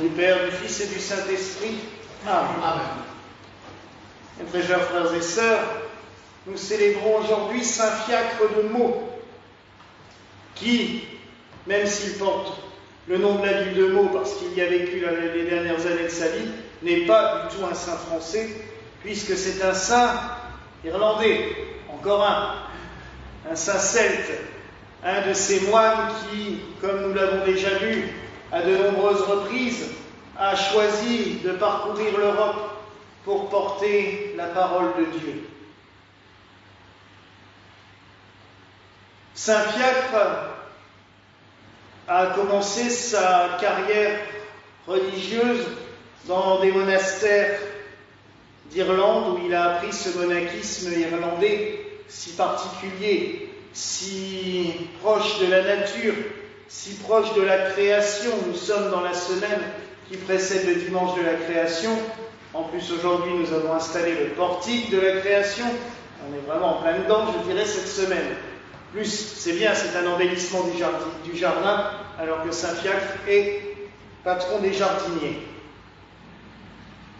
du Père, du Fils et du Saint-Esprit. Amen. Amen. Mes très chers frères et sœurs, nous célébrons aujourd'hui Saint Fiacre de Meaux, qui, même s'il porte le nom de la ville de Meaux parce qu'il y a vécu les dernières années de sa vie, n'est pas du tout un saint français, puisque c'est un saint irlandais, encore un saint celte, un de ces moines qui, comme nous l'avons déjà vu à de nombreuses reprises, a choisi de parcourir l'Europe pour porter la parole de Dieu. Saint Fiacre a commencé sa carrière religieuse dans des monastères d'Irlande où il a appris ce monachisme irlandais si particulier, si proche de la nature, si proche de la création. Nous sommes dans la semaine qui précède le dimanche de la création. En plus, aujourd'hui, nous avons installé le portique de la création. On est vraiment en plein dedans, je dirais, cette semaine. Plus, c'est bien, c'est un embellissement du jardin, alors que Saint Fiacre est patron des jardiniers.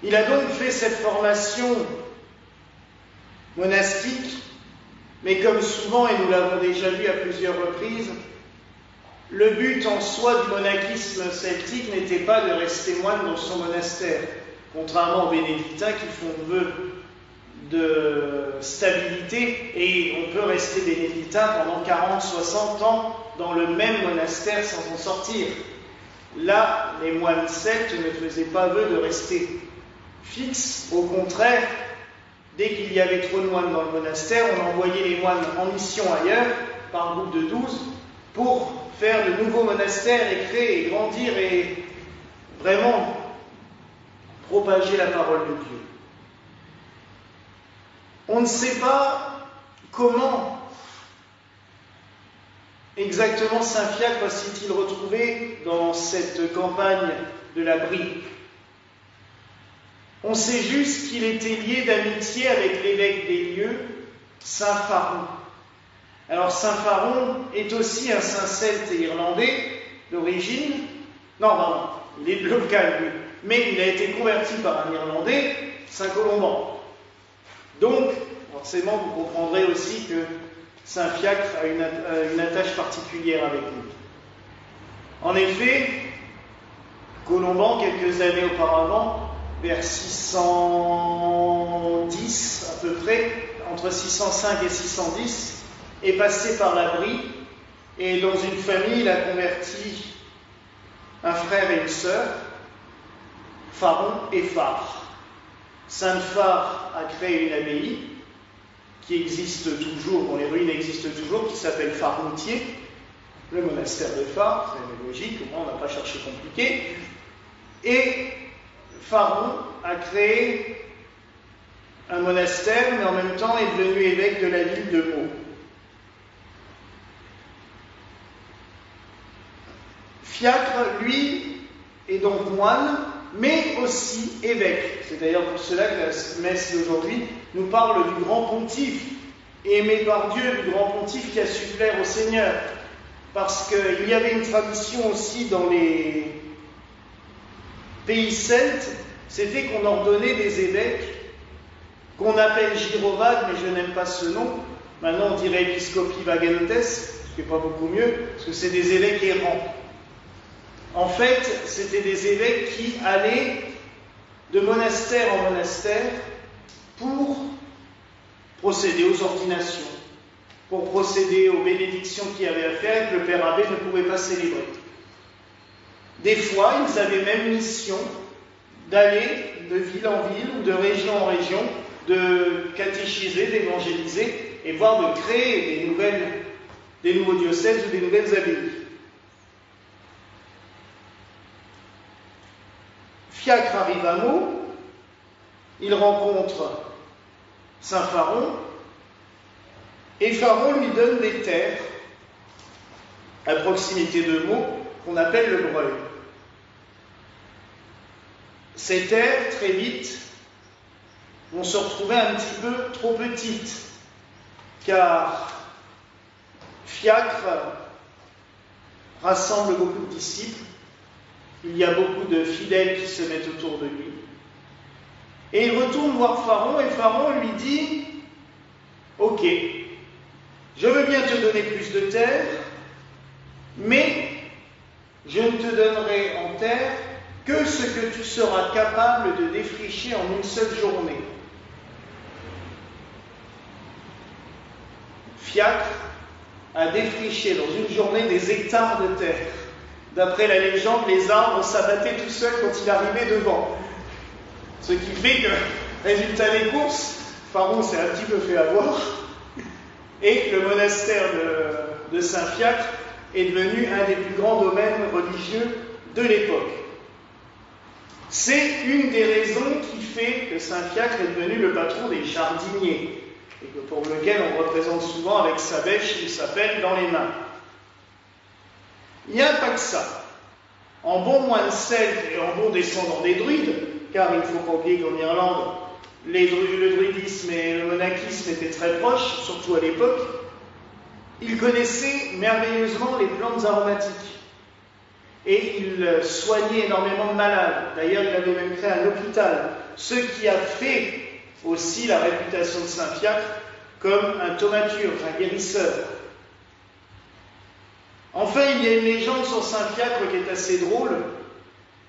Il a donc fait cette formation monastique, mais comme souvent, et nous l'avons déjà vu à plusieurs reprises, le but en soi du monachisme celtique n'était pas de rester moine dans son monastère, contrairement aux bénédictins qui font vœu de stabilité, et on peut rester bénédictin pendant 40, 60 ans dans le même monastère sans en sortir. Là, les moines celtes ne faisaient pas vœu de rester fixes, au contraire, dès qu'il y avait trop de moines dans le monastère, on envoyait les moines en mission ailleurs, par groupe de 12, pour faire de nouveaux monastères et créer et grandir et vraiment propager la parole de Dieu. On ne sait pas comment exactement Saint Fiacre s'est-il retrouvé dans cette campagne de la Brie. On sait juste qu'il était lié d'amitié avec l'évêque des lieux, Saint Faron. Alors Saint Faron est aussi un saint celte et irlandais d'origine. Non, pardon, il est local lui, mais il a été converti par un Irlandais, Saint Colomban. Donc, forcément, vous comprendrez aussi que Saint Fiacre a une attache particulière avec nous. En effet, Colomban, quelques années auparavant, vers 610 à peu près, entre 605 et 610, est passé par la Brie, et dans une famille, il a converti un frère et une sœur, Faron et Phare. Sainte Phare a créé une abbaye qui existe toujours, dont les ruines existent toujours, qui s'appelle Faroutier, le monastère de Phare, c'est logique, au moins on n'a pas cherché compliqué. Et Faron a créé un monastère, mais en même temps est devenu évêque de la ville de Meaux. Fiacre, lui, est donc moine, mais aussi évêque. C'est d'ailleurs pour cela que la messe d'aujourd'hui nous parle du grand pontife, aimé par Dieu, du grand pontife qui a su plaire au Seigneur. Parce qu'il y avait une tradition aussi dans les pays celtes, c'était qu'on ordonnait des évêques, qu'on appelle girovagues, mais je n'aime pas ce nom. Maintenant on dirait episcopi vagantes, ce qui n'est pas beaucoup mieux, parce que c'est des évêques errants. En fait, c'était des évêques qui allaient de monastère en monastère pour procéder aux ordinations, pour procéder aux bénédictions qu'il y avait à faire et que le père abbé ne pouvait pas célébrer. Des fois, ils avaient même mission d'aller de ville en ville ou de région en région, de catéchiser, d'évangéliser et voire de créer des nouveaux diocèses ou des nouvelles abbayes. Fiacre arrive à Meaux, il rencontre Saint Faron, et Faron lui donne des terres à proximité de Meaux qu'on appelle le Breuil. Ces terres, très vite, vont se retrouver un petit peu trop petites, car Fiacre rassemble beaucoup de disciples, il y a beaucoup de fidèles qui se mettent autour de lui. Et il retourne voir Pharaon, et Pharaon lui dit « Ok, je veux bien te donner plus de terre, mais je ne te donnerai en terre que ce que tu seras capable de défricher en une seule journée. » Fiacre a défriché dans une journée des hectares de terre. D'après la légende, les arbres s'abattaient tout seuls quand il arrivait devant. Ce qui fait que, résultat des courses, Pharaon s'est un petit peu fait avoir, et le monastère de Saint-Fiacre est devenu un des plus grands domaines religieux de l'époque. C'est une des raisons qui fait que Saint-Fiacre est devenu le patron des jardiniers, et que pour lequel on représente souvent avec sa bêche qui s'appelle dans les mains. Il n'y a pas que ça. En bon moine celte et en bon descendant des druides, car il ne faut pas oublier qu'en Irlande, le druidisme et le monachisme étaient très proches, surtout à l'époque, il connaissait merveilleusement les plantes aromatiques. Et il soignait énormément de malades. D'ailleurs, il avait même créé un hôpital, ce qui a fait aussi la réputation de Saint-Fiacre comme un thaumaturge, un guérisseur. Enfin, il y a une légende sur Saint-Fiacre qui est assez drôle.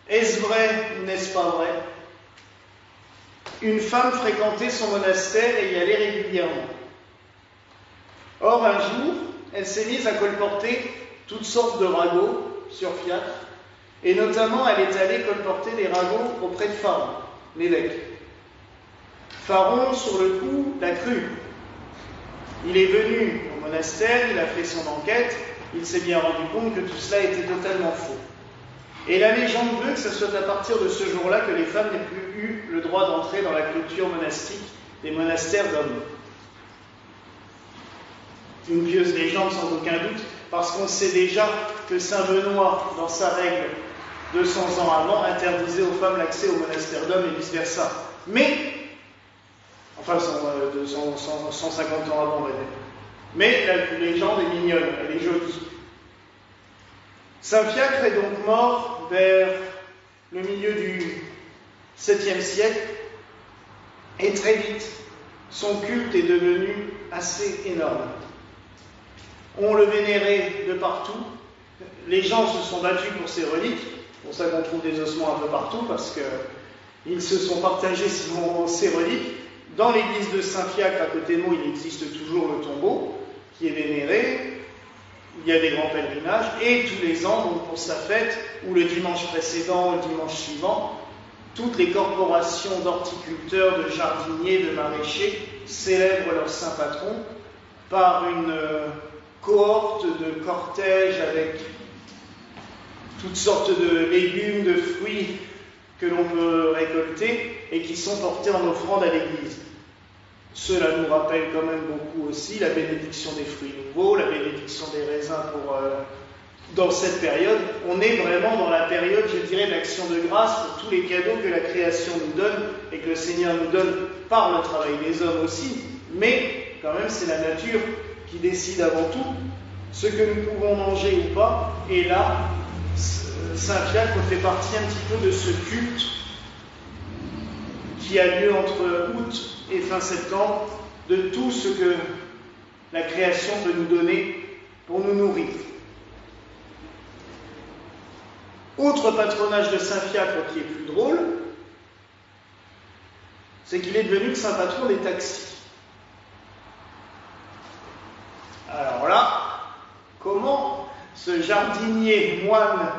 Est-ce vrai ou n'est-ce pas vrai? Une femme fréquentait son monastère et y allait régulièrement. Or, un jour, elle s'est mise à colporter toutes sortes de ragots sur Fiacre, et notamment elle est allée colporter des ragots auprès de Pharaon, l'évêque. Pharaon, sur le coup, l'a cru. Il est venu au monastère, il a fait son enquête, il s'est bien rendu compte que tout cela était totalement faux. Et la légende veut que ce soit à partir de ce jour-là que les femmes n'aient plus eu le droit d'entrer dans la culture monastique des monastères d'hommes. Une pieuse légende sans aucun doute, parce qu'on sait déjà que Saint Benoît, dans sa règle 200 ans avant, interdisait aux femmes l'accès au monastère d'hommes et vice-versa. Mais, enfin 150 ans avant, on va dire. Mais la légende est mignonne, elle est jolie. Saint-Fiacre est donc mort vers le milieu du 7e siècle, et très vite, son culte est devenu assez énorme. On le vénérait de partout. Les gens se sont battus pour ses reliques. C'est pour ça qu'on trouve des ossements un peu partout, parce qu'ils se sont partagés ses reliques. Dans l'église de Saint-Fiacre, à côté de nous, il existe toujours le tombeau qui est vénéré. Il y a des grands pèlerinages. Et tous les ans, donc pour sa fête, ou le dimanche précédent, ou le dimanche suivant, toutes les corporations d'horticulteurs, de jardiniers, de maraîchers célèbrent leur saint patron par une cohorte de cortèges avec toutes sortes de légumes, de fruits que l'on peut récolter et qui sont portés en offrande à l'église. Cela nous rappelle quand même beaucoup aussi la bénédiction des fruits nouveaux, la bénédiction des raisins dans cette période. On est vraiment dans la période, je dirais, de l'action de grâce pour tous les cadeaux que la création nous donne et que le Seigneur nous donne par le travail des hommes aussi. Mais quand même, c'est la nature qui décide avant tout ce que nous pouvons manger ou pas. Et là, Saint-Fiacre fait partie un petit peu de ce culte qui a lieu entre août et fin septembre, de tout ce que la création peut nous donner pour nous nourrir. Autre patronage de Saint-Fiacre qui est plus drôle, c'est qu'il est devenu le saint patron des taxis. Alors là, comment ce jardinier moine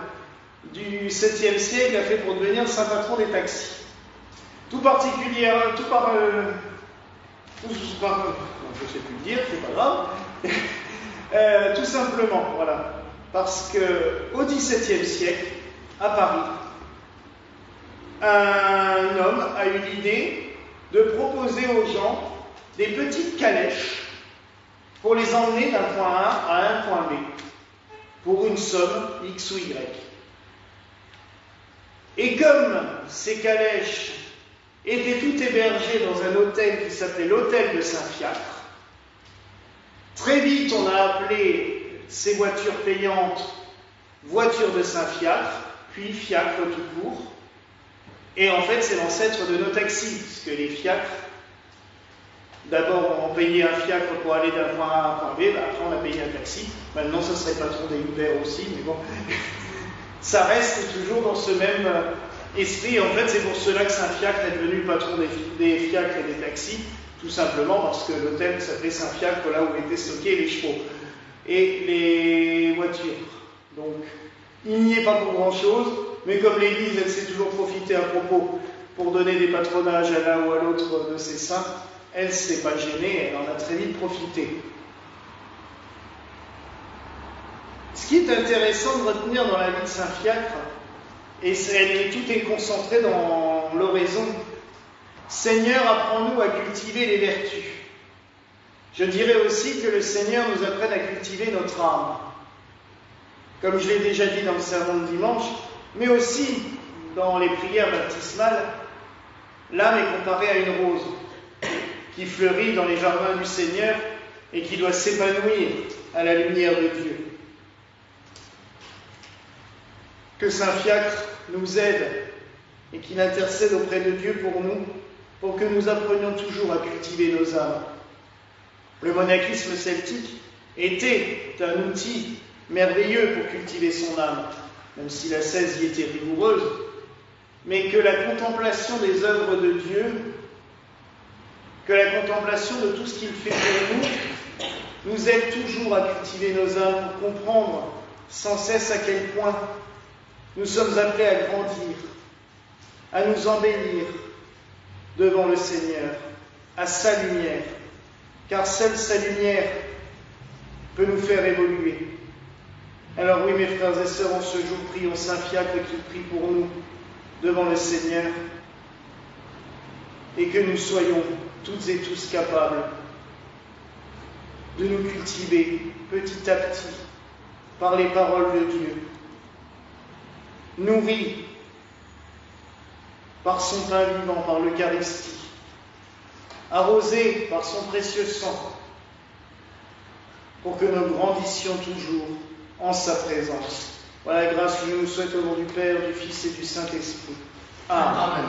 du 7e siècle a fait pour devenir saint patron des taxis? Tout particulier, je ne sais plus le dire, c'est pas grave. Tout simplement, voilà. Parce qu'au XVIIe siècle, à Paris, un homme a eu l'idée de proposer aux gens des petites calèches pour les emmener d'un point A à un point B, pour une somme X ou Y. Et comme ces calèches étaient toutes hébergées dans un hôtel qui s'appelait l'hôtel de Saint-Fiacre, très vite on a appelé ces voitures payantes voitures de Saint-Fiacre, puis fiacre tout court. Et en fait, c'est l'ancêtre de nos taxis, puisque les fiacres, d'abord on payait un fiacre pour aller d'un point A à un point B, après on a payé un taxi. Maintenant, ce serait patron des Uber aussi, mais bon, ça reste toujours dans ce même esprit. En fait, c'est pour cela que Saint-Fiacre est devenu le patron des fiacres et des taxis, tout simplement parce que l'hôtel s'appelait Saint-Fiacre, là où étaient stockés les chevaux et les voitures. Donc, il n'y est pas pour grand-chose, mais comme l'Église, elle s'est toujours profitée à propos pour donner des patronages à l'un ou à l'autre de ses saints, elle ne s'est pas gênée, elle en a très vite profité. Ce qui est intéressant de retenir dans la vie de Saint-Fiacre, et tout est concentré dans l'oraison, Seigneur, apprends-nous à cultiver les vertus. Je dirais aussi que le Seigneur nous apprenne à cultiver notre âme. Comme je l'ai déjà dit dans le sermon de dimanche, mais aussi dans les prières baptismales, l'âme est comparée à une rose qui fleurit dans les jardins du Seigneur et qui doit s'épanouir à la lumière de Dieu. Que Saint-Fiacre nous aide et qu'il intercède auprès de Dieu pour nous, pour que nous apprenions toujours à cultiver nos âmes. Le monachisme celtique était un outil merveilleux pour cultiver son âme, même si l'ascèse y était rigoureuse, mais que la contemplation des œuvres de Dieu, que la contemplation de tout ce qu'il fait pour nous aide toujours à cultiver nos âmes, pour comprendre sans cesse à quel point nous sommes appelés à grandir, à nous embellir devant le Seigneur, à sa lumière, car seule sa lumière peut nous faire évoluer. Alors oui, mes frères et sœurs, en ce jour, prions Saint-Fiacre qui prie pour nous devant le Seigneur, et que nous soyons toutes et tous capables de nous cultiver petit à petit par les paroles de Dieu, nourris par son pain vivant, par l'Eucharistie, arrosés par son précieux sang, pour que nous grandissions toujours en sa présence. Voilà la grâce que je nous souhaite au nom du Père, du Fils et du Saint-Esprit. Amen. Amen.